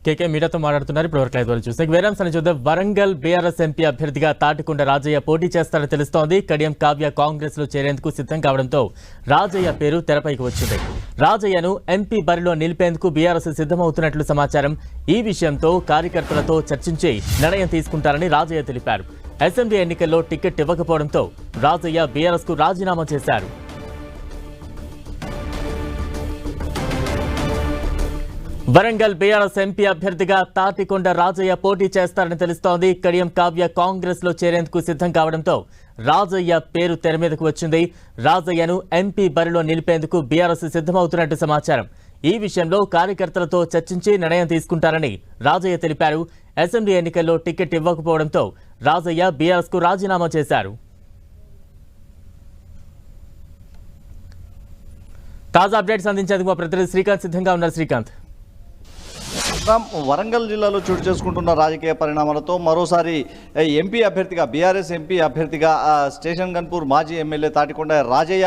కేకే మీడియాతో మాట్లాడుతున్నారు. ఇప్పుడు వరకు లైవ్ చూస్తే వేరాంశాన్ని చూద్దాం. వరంగల్ బీఆర్ఎస్ ఎంపీ అభ్యర్థిగా తాటికొండ రాజయ్య పోటీ చేస్తారని తెలుస్తోంది. కడియం కావ్య కాంగ్రెస్ లో చేరేందుకు సిద్ధం కావడంతో రాజయ్య పేరు తెరపైకి వచ్చింది. రాజయ్యను ఎంపీ బరిలో నిలిపేందుకు బీఆర్ఎస్ సిద్ధమవుతున్నట్లు సమాచారం. ఈ విషయంతో కార్యకర్తలతో చర్చించి నిర్ణయం తీసుకుంటారని రాజయ్య తెలిపారు. అసెంబ్లీ ఎన్నికల్లో టికెట్ ఇవ్వకపోవడంతో రాజయ్య బీఆర్ఎస్ కు రాజీనామా చేశారు. వరంగల్ బీఆర్ఎస్ ఎంపీ అభ్యర్థిగా తాటికొండ రాజయ్య పోటీ చేస్తారని తెలుస్తోంది. కడియం కావ్య కాంగ్రెస్ లో చేరేందుకు సిద్ధం కావడంతో రాజయ్య పేరు తెర మీదకు వచ్చింది. రాజయ్యను ఎంపీ బరిలో నిలిపేందుకు బీఆర్ఎస్ సిద్ధమవుతున్నట్టు సమాచారం. ఈ విషయంలో కార్యకర్తలతో చర్చించి నిర్ణయం తీసుకుంటారని రాజయ్య తెలిపారు. అసెంబ్లీ ఎన్నికల్లో టికెట్ ఇవ్వకపోవడంతో రాజయ్య బీఆర్ఎస్ కు రాజీనామా చేశారు. తాజా అప్డేట్స్ అందించేందుకు మా ప్రతినిధి శ్రీకాంత్ సిద్ధంగా ఉన్నారు. శ్రీకాంత్, వరంగల్ జిల్లాలో చోటు చేసుకుంటున్న రాజకీయ పరిణామాలతో మరోసారి ఎంపీ అభ్యర్థిగా బీఆర్ఎస్ ఎంపీ అభ్యర్థిగా స్టేషన్ గన్పూర్ మాజీ ఎమ్మెల్యే తాటికొండ రాజయ్య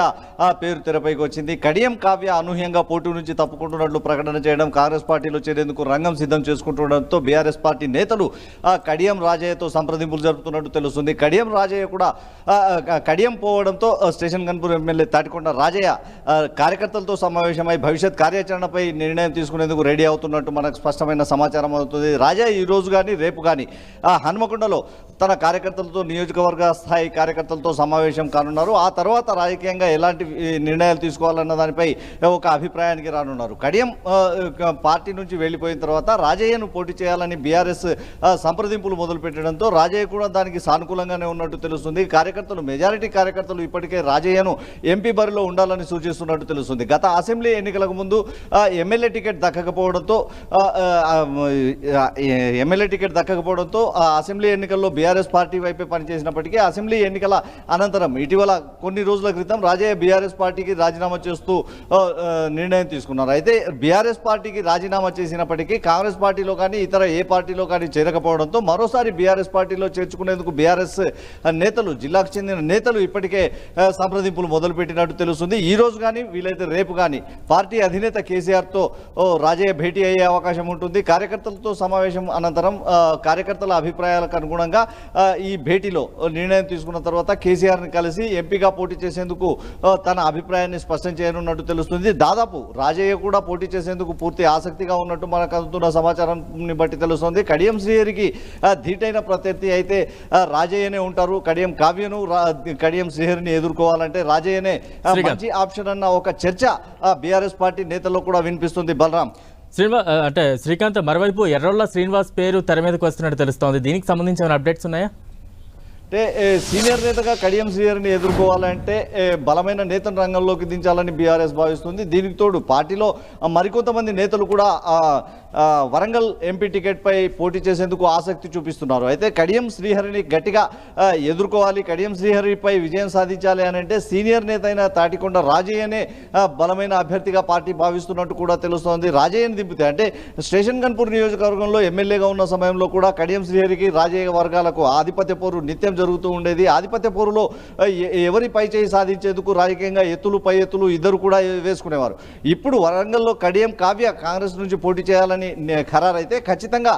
పేరు తెరపైకి వచ్చింది. కడియం కావ్య అనూహ్యంగా పోటీ నుంచి తప్పుకుంటున్నట్లు ప్రకటన చేయడం, కాంగ్రెస్ పార్టీలో చేరేందుకు రంగం సిద్ధం చేసుకుంటుండడంతో బీఆర్ఎస్ పార్టీ నేతలు కడియం రాజయ్యతో సంప్రదింపులు జరుపుతున్నట్టు తెలుస్తుంది. కడియం రాజయ్య కూడా కడియం పోవడంతో స్టేషన్ గన్పూర్ ఎమ్మెల్యే తాటికొండ రాజయ్య కార్యకర్తలతో సమావేశమై భవిష్యత్ కార్యాచరణపై నిర్ణయం తీసుకునేందుకు రెడీ అవుతున్నట్టు మనకు స్పష్టమైన సమాచారం అవుతుంది. రాజయ్య ఈ రోజు కానీ రేపు కానీ హన్మకొండలో తన కార్యకర్తలతో నియోజకవర్గ స్థాయి కార్యకర్తలతో సమావేశం కానున్నారు. ఆ తర్వాత రాజకీయంగా ఎలాంటి నిర్ణయాలు తీసుకోవాలన్న దానిపై ఒక అభిప్రాయానికి రానున్నారు. కడియం పార్టీ నుంచి వెళ్ళిపోయిన తర్వాత రాజయ్యను పోటీ చేయాలని బీఆర్ఎస్ సంప్రదింపులు మొదలుపెట్టడంతో రాజయ్య కూడా దానికి సానుకూలంగానే ఉన్నట్టు తెలుస్తుంది. మెజారిటీ కార్యకర్తలు ఇప్పటికే రాజయ్యను ఎంపీ బరిలో ఉండాలని సూచిస్తున్నట్టు తెలుస్తుంది. గత అసెంబ్లీ ఎన్నికలకు ముందు ఎమ్మెల్యే టికెట్ దక్కకపోవడంతో అసెంబ్లీ ఎన్నికల్లో బీఆర్ఎస్ పార్టీ వైపే పనిచేసినప్పటికీ అసెంబ్లీ ఎన్నికల అనంతరం ఇటీవల కొన్ని రోజుల క్రితం రాజయ్య బీఆర్ఎస్ పార్టీకి రాజీనామా చేస్తూ నిర్ణయం తీసుకున్నారు. అయితే బీఆర్ఎస్ పార్టీకి రాజీనామా చేసినప్పటికీ కాంగ్రెస్ పార్టీలో కానీ ఇతర ఏ పార్టీలో కానీ చేరకపోవడంతో మరోసారి బీఆర్ఎస్ పార్టీలో చేర్చుకునేందుకు బీఆర్ఎస్ నేతలు, జిల్లాకు చెందిన నేతలు ఇప్పటికే సంప్రదింపులు మొదలుపెట్టినట్టు తెలుస్తుంది. ఈ రోజు కానీ వీలైతే రేపు కానీ పార్టీ అధినేత కేసీఆర్తో రాజయ్య భేటీ అయ్యే అవకాశం ఉంటుంది. కార్యకర్తలతో సమావేశం అనంతరం కార్యకర్తల అభిప్రాయాలకు అనుగుణంగా ఈ భేటీలో నిర్ణయం తీసుకున్న తర్వాత కేసీఆర్ని కలిసి ఎంపీగా పోటీ చేసేందుకు తన అభిప్రాయాన్ని స్పష్టం చేయనున్నట్టు తెలుస్తుంది. దాదాపు రాజయ్య కూడా పోటీ చేసేందుకు పూర్తి ఆసక్తిగా ఉన్నట్టు మనకు అందుతున్న సమాచారాన్ని బట్టి తెలుస్తుంది. కడియం శ్రీహరికి ధీటైన ప్రత్యర్థి అయితే రాజయ్యనే ఉంటారు. కడియం కావ్యను కడియం శ్రీహరిని ఎదుర్కోవాలంటే రాజయ్యనే మంచి ఆప్షన్ అన్న ఒక చర్చ బీఆర్ఎస్ పార్టీ నేతల్లో కూడా వినిపిస్తుంది. బలరాం, శ్రీకాంత్, మరోవైపు ఎర్రొల్ల శ్రీనివాస్ పేరు తెర మీదకు వస్తున్నట్టు తెలుస్తోంది. దీనికి సంబంధించిన అప్డేట్స్ ఉన్నాయా? అంటే సీనియర్ నేతగా కడియం శ్రీహరిని ఎదుర్కోవాలంటే బలమైన నేతను రంగంలోకి దించాలని బీఆర్ఎస్ భావిస్తుంది. దీనికి తోడు పార్టీలో మరికొంతమంది నేతలు కూడా వరంగల్ ఎంపీ టికెట్పై పోటీ చేసేందుకు ఆసక్తి చూపిస్తున్నారు. అయితే కడియం శ్రీహరిని గట్టిగా ఎదుర్కోవాలి, కడియం శ్రీహరిపై విజయం సాధించాలి అని అంటే సీనియర్ నేత అయిన తాటికొండ రాజయ్యనే బలమైన అభ్యర్థిగా పార్టీ భావిస్తున్నట్టు కూడా తెలుస్తోంది. రాజయ్యని దింపితే అంటే స్టేషన్ గన్పూర్ నియోజకవర్గంలో ఎమ్మెల్యేగా ఉన్న సమయంలో కూడా కడియం శ్రీహరికి రాజయ్య వర్గాలకు ఆధిపత్య పోరు నిత్యం జరుగుతూ ఉండేది. ఆధిపత్య పోరులో ఎవరి పై చేయి సాధించేందుకు రాజకీయంగా ఎత్తులు పై ఎత్తులు ఇద్దరు కూడా వేసుకునేవారు. ఇప్పుడు వరంగల్లో కడియం కావ్య కాంగ్రెస్ నుంచి పోటీ చేయాలని ఖరారైతే ఖచ్చితంగా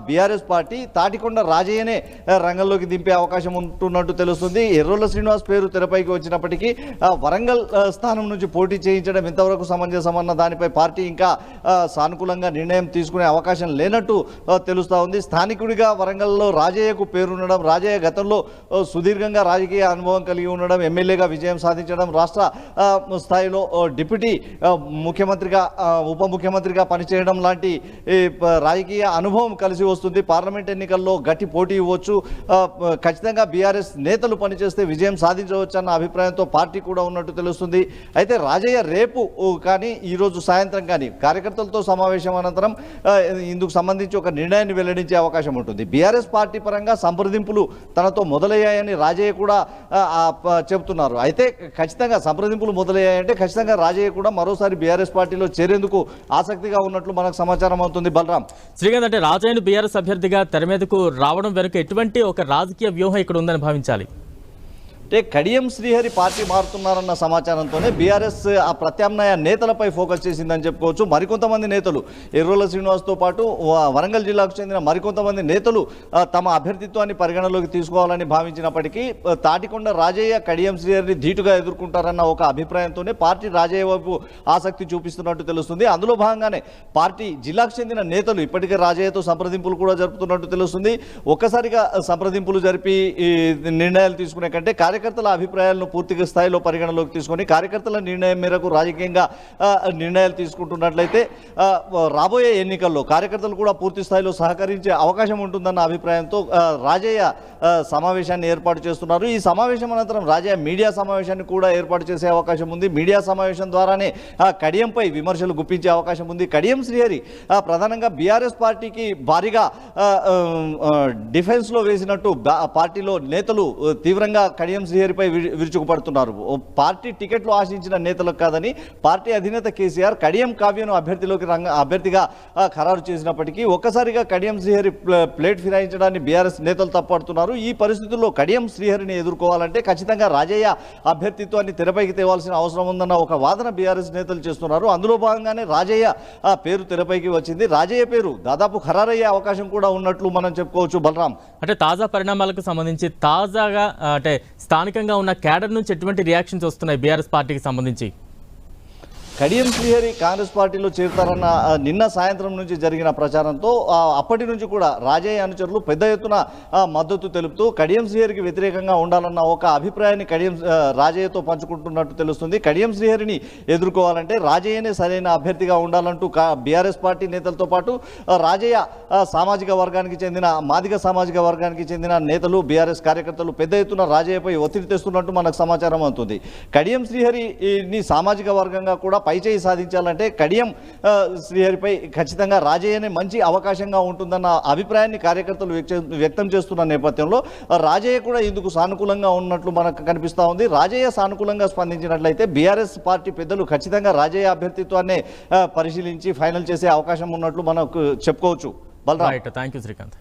బీఆర్ఎస్ పార్టీ తాటికొండ రాజయ్యనే రంగంలోకి దింపే అవకాశం ఉంటున్నట్టు తెలుస్తుంది. ఎర్రొల్ల శ్రీనివాస్ పేరు తెరపైకి వచ్చినప్పటికీ వరంగల్ స్థానం నుంచి పోటీ చేయించడం ఎంతవరకు సమంజసమన్న దానిపై పార్టీ ఇంకా సానుకూలంగా నిర్ణయం తీసుకునే అవకాశం లేనట్టు తెలుస్తూ ఉంది. స్థానికుడిగా వరంగల్లో రాజయ్యకు పేరుండడం, రాజయ్య గతంలో సుదీర్ఘంగా రాజకీయ అనుభవం కలిగి ఉండడం, ఎమ్మెల్యేగా విజయం సాధించడం, రాష్ట్ర స్థాయిలో డిప్యూటీ ముఖ్యమంత్రిగా ఉప ముఖ్యమంత్రిగా పనిచేయడం లాంటి రాజకీయ అనుభవం కలిసి వస్తుంది. పార్లమెంట్ ఎన్నికల్లో గట్టి పోటీ ఇవ్వచ్చు. ఖచ్చితంగా బీఆర్ఎస్ నేతలు పనిచేస్తే విజయం సాధించవచ్చు అన్న అభిప్రాయంతో పార్టీ కూడా ఉన్నట్టు తెలుస్తుంది. అయితే రాజయ్య రేపు కానీ ఈరోజు సాయంత్రం కానీ కార్యకర్తలతో సమావేశం అనంతరం ఇందుకు సంబంధించి ఒక నిర్ణయాన్ని వెల్లడించే అవకాశం ఉంటుంది. బీఆర్ఎస్ పార్టీ పరంగా సంప్రదింపులు తనతో మొదలయ్యాయని రాజయ్య కూడా చెబుతున్నారు. అయితే ఖచ్చితంగా సంప్రదింపులు మొదలయ్యాయంటే ఖచ్చితంగా రాజయ్య కూడా మరోసారి బీఆర్ఎస్ పార్టీలో చేరేందుకు ఆసక్తిగా ఉన్నట్లు మనకు సమాచారం అవుతుంది. బలరాం, శ్రీకాంత్, అంటే రాజయ్యను బీఆర్ఎస్ అభ్యర్థిగా తెర మీదకు రావడం వెనుక ఎటువంటి ఒక రాజకీయ వ్యూహం ఇక్కడ ఉందని భావించాలి? అంటే కడియం శ్రీహరి పార్టీ మారుతున్నారన్న సమాచారంతోనే బీఆర్ఎస్ ఆ ప్రత్యామ్నాయ నేతలపై ఫోకస్ చేసిందని చెప్పుకోవచ్చు. మరికొంతమంది నేతలు ఎర్రోల శ్రీనివాస్తో పాటు వరంగల్ జిల్లాకు చెందిన మరికొంతమంది నేతలు తమ అభ్యర్థిత్వాన్ని పరిగణలోకి తీసుకోవాలని భావించినప్పటికీ తాటికొండ రాజయ్య కడియం శ్రీహరిని ధీటుగా ఎదుర్కొంటారన్న ఒక అభిప్రాయంతోనే పార్టీ రాజయ్య వైపు ఆసక్తి చూపిస్తున్నట్టు తెలుస్తుంది. అందులో భాగంగానే పార్టీ జిల్లాకు చెందిన నేతలు ఇప్పటికే రాజయ్యతో సంప్రదింపులు కూడా జరుపుతున్నట్టు తెలుస్తుంది. ఒక్కసారిగా సంప్రదింపులు జరిపి నిర్ణయాలు తీసుకునే కంటే కార్యకర్తల అభిప్రాయాలను పూర్తిగా స్థాయిలో పరిగణలోకి తీసుకొని కార్యకర్తల నిర్ణయం మేరకు రాజకీయంగా నిర్ణయాలు తీసుకుంటున్నట్లయితే రాబోయే ఎన్నికల్లో కార్యకర్తలు కూడా పూర్తి స్థాయిలో సహకరించే అవకాశం ఉంటుందన్న అభిప్రాయంతో రాజయ్య సమావేశాన్ని ఏర్పాటు చేస్తున్నారు. ఈ సమావేశం అనంతరం రాజయ్య మీడియా సమావేశాన్ని కూడా ఏర్పాటు చేసే అవకాశం ఉంది. మీడియా సమావేశం ద్వారానే కడియంపై విమర్శలు గుప్పించే అవకాశం ఉంది. కడియం శ్రీహరి ప్రధానంగా బీఆర్ఎస్ పార్టీకి భారీగా డిఫెన్స్లో వేసినట్టు పార్టీలో నేతలు తీవ్రంగా కడియం శ్రీహరిపై విరుచుకుపడుతున్నారు. పార్టీ టికెట్లు ఆశించిన నేతలకు కాదని పార్టీ అధినేత కేసీఆర్ కడియం కావ్యను అభ్యర్థిగా ఖరారు చేసినప్పటికీ ఒక్కసారిగా కడియం శ్రీహరి ప్లేట్ ఫిరాయించడాన్ని బీఆర్ఎస్ నేతలు తప్పడుతున్నారు. ఈ పరిస్థితుల్లో కడియం శ్రీహరిని ఎదుర్కోవాలంటే ఖచ్చితంగా రాజయ్య అభ్యర్థిత్వాన్ని తెరపైకి తేవాల్సిన అవసరం ఉందన్న ఒక వాదన బీఆర్ఎస్ నేతలు చేస్తున్నారు. అందులో భాగంగానే రాజయ్య పేరు తెరపైకి వచ్చింది. రాజయ్య పేరు దాదాపు ఖరారయ్యే అవకాశం కూడా ఉన్నట్లు మనం చెప్పుకోవచ్చు. బలరాం, అంటే తాజా పరిణామాలకు సంబంధించి తాజాగా అంటే స్థానికంగా ఉన్న క్యాడర్ నుంచి ఎటువంటి రియాక్షన్స్ వస్తున్నాయి బీఆర్ఎస్ పార్టీకి సంబంధించి? కడియం శ్రీహరి కాంగ్రెస్ పార్టీలో చేరుతారన్న నిన్న సాయంత్రం నుంచి జరిగిన ప్రచారంతో అప్పటి నుంచి కూడా రాజయ్య అనుచరులు పెద్ద ఎత్తున మద్దతు తెలుపుతూ కడియం శ్రీహరికి వ్యతిరేకంగా ఉండాలన్న ఒక అభిప్రాయాన్ని రాజయ్యతో పంచుకుంటున్నట్టు తెలుస్తుంది. కడియం శ్రీహరిని ఎదుర్కోవాలంటే రాజయ్యనే సరైన అభ్యర్థిగా ఉండాలంటూ బీఆర్ఎస్ పార్టీ నేతలతో పాటు రాజయ్య సామాజిక వర్గానికి చెందిన మాదిగ సామాజిక వర్గానికి చెందిన నేతలు బీఆర్ఎస్ కార్యకర్తలు పెద్ద ఎత్తున రాజయ్యపై ఒత్తిడి తెస్తున్నట్టు మనకు సమాచారం అవుతుంది. కడియం శ్రీహరిని సామాజిక వర్గంగా కూడా పైచేయి సాధించాలంటే కడియం శ్రీహరిపై ఖచ్చితంగా రాజయ్యనే మంచి అవకాశంగా ఉంటుందన్న అభిప్రాయాన్ని కార్యకర్తలు వ్యక్తం చేస్తున్న నేపథ్యంలో రాజయ్య కూడా ఇందుకు సానుకూలంగా ఉన్నట్లు మనకు కనిపిస్తూ ఉంది. రాజయ్య సానుకూలంగా స్పందించినట్లయితే బీఆర్ఎస్ పార్టీ పెద్దలు ఖచ్చితంగా రాజయ్య అభ్యర్థిత్వాన్ని పరిశీలించి ఫైనల్ చేసే అవకాశం ఉన్నట్లు మనకు చెప్పుకోవచ్చు. Thank you Srikanth.